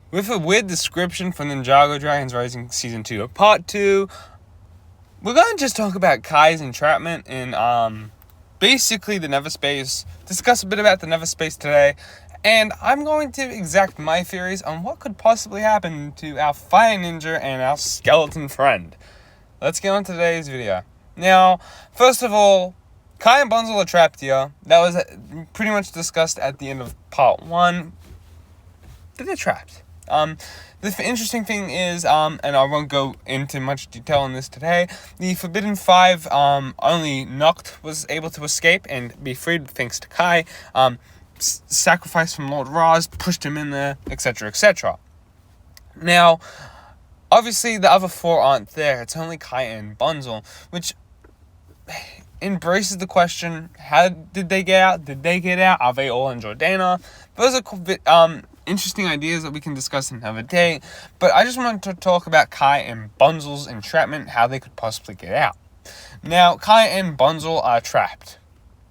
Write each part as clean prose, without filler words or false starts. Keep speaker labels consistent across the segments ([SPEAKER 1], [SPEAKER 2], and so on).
[SPEAKER 1] With a weird description for Ninjago Dragons Rising Season 2 Part 2, we're going to just talk about Kai's entrapment in basically the Never Space, discuss a bit about the Never Space today, and I'm going to exact my theories on what could possibly happen to our fire ninja and our skeleton friend. Let's get on to today's video. Now, first of all, Kai and Bonzel are trapped here. That was pretty much discussed at the end of Part 1. They're trapped. The interesting thing is, and I won't go into much detail on this today, the Forbidden Five, only Noct was able to escape and be freed thanks to Kai. Sacrifice from Lord Raz pushed him in there, etc., etc. Now, obviously the other four aren't there. It's only Kai and Bonzel, which embraces the question, how did they get out? Did they get out? Are they all in Jordana? Those are interesting ideas that we can discuss another day, but I just wanted to talk about Kai and Bonzel's entrapment, how they could possibly get out. Now, Kai and Bonzel are trapped.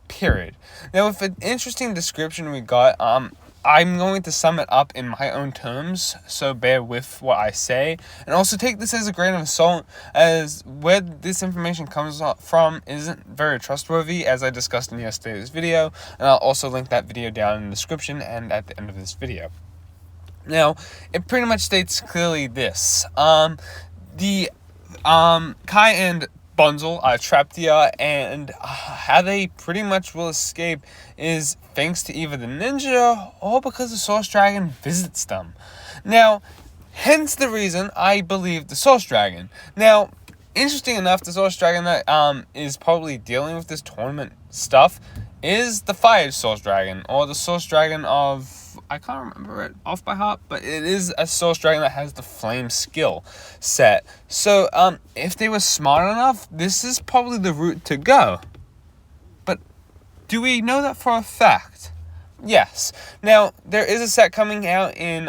[SPEAKER 1] Period. Now, with an interesting description we got, I'm going to sum it up in my own terms, so bear with what I say, and also take this as a grain of salt, as where this information comes from isn't very trustworthy, as I discussed in yesterday's video, and I'll also link that video down in the description and at the end of this video. Now, it pretty much states clearly this. Kai and Bonzel are trapped here, and how they pretty much will escape is thanks to either the ninja or because the Source Dragon visits them. Now, hence the reason I believe the Source Dragon. Now, interesting enough, the Source Dragon that is probably dealing with this tournament stuff is the Fire Source Dragon, or the Source Dragon of, I can't remember it off by heart, but it is a Source Dragon that has the Flame skill set. So, if they were smart enough, this is probably the route to go. But do we know that for a fact? Yes. Now, there is a set coming out in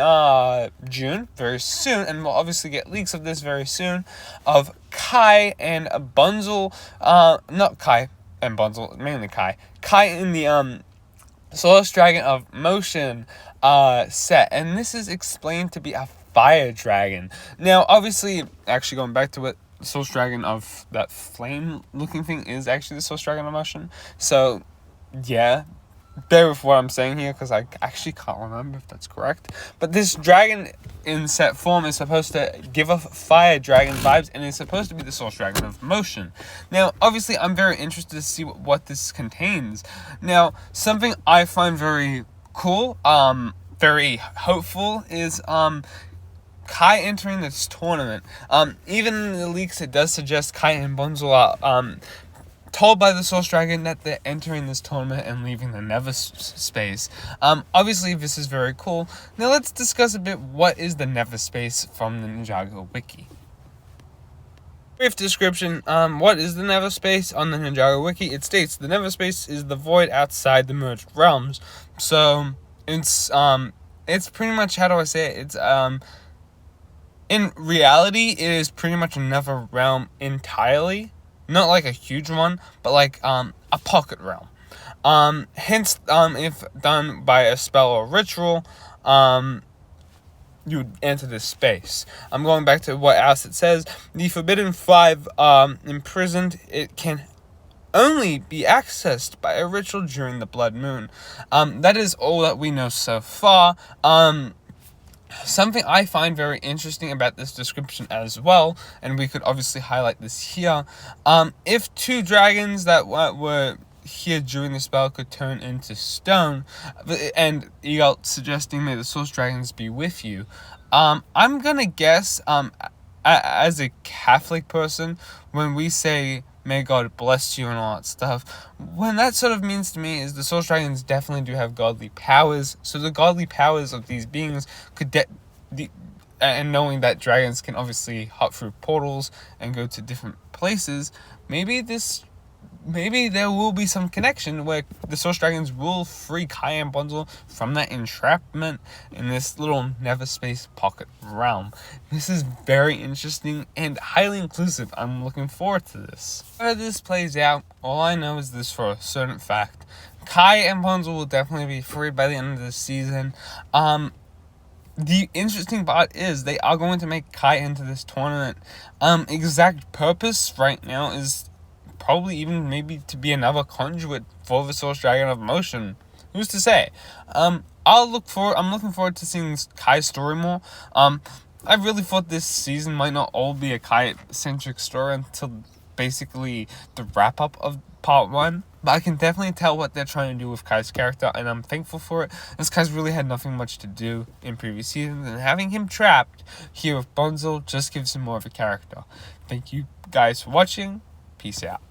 [SPEAKER 1] June, very soon, and we'll obviously get leaks of this very soon, of Kai and Bonzel, not Kai and Bonzel, mainly Kai. Kai in the Source Dragon of Motion set, and this is explained to be a fire dragon. Now, obviously, actually going back to it, the Source Dragon of that flame looking thing is actually the Source Dragon of Motion. So, yeah, bear with what I'm saying here, because I actually can't remember if that's correct. But this dragon in set form is supposed to give off fire dragon vibes, and it's supposed to be the Source Dragon of Motion. Now, obviously, I'm very interested to see what this contains. Now, something I find very cool, very hopeful, is Kai entering this tournament. Even in the leaks, it does suggest Kai and Bonzel are told by the Source Dragon that they're entering this tournament and leaving the Never Space. Obviously, this is very cool. Now, let's discuss a bit what is the Never Space from the Ninjago Wiki. Brief description, what is the Never Space on the Ninjago Wiki? It states, the Never Space is the void outside the merged realms. So, it's pretty much, how do I say it? It's, in reality, it is pretty much another realm entirely. Not like a huge one, but like a pocket realm. Hence, if done by a spell or ritual, you would enter this space. I'm going back to what else it says. The Forbidden Five imprisoned, it can only be accessed by a ritual during the Blood Moon. That is all that we know so far. Something I find very interesting about this description as well, and we could obviously highlight this here, if two dragons that were here during the spell could turn into stone, and Eagle suggesting may the Source Dragons be with you, I'm gonna guess, as a Catholic person, when we say may God bless you and all that stuff, when that sort of means to me is the Source Dragons definitely do have godly powers, so the godly powers of these beings could and knowing that dragons can obviously hop through portals and go to different places, maybe there will be some connection where the Source Dragons will free Kai and Bonzel from that entrapment in this little Never Space pocket realm. This is very interesting and highly inclusive. I'm looking forward to this. How this plays out, all I know is this for a certain fact. Kai and Bonzel will definitely be freed by the end of the season. the interesting part is they are going to make Kai into this tournament. Exact purpose right now is probably even maybe to be another conduit for the Source Dragon of Motion. Who's to say? I'm looking forward to seeing Kai's story more. I really thought this season might not all be a Kai-centric story until basically the wrap-up of part 1. But I can definitely tell what they're trying to do with Kai's character, and I'm thankful for it. This Kai's really had nothing much to do in previous seasons, and having him trapped here with Bonzel just gives him more of a character. Thank you guys for watching. Peace out.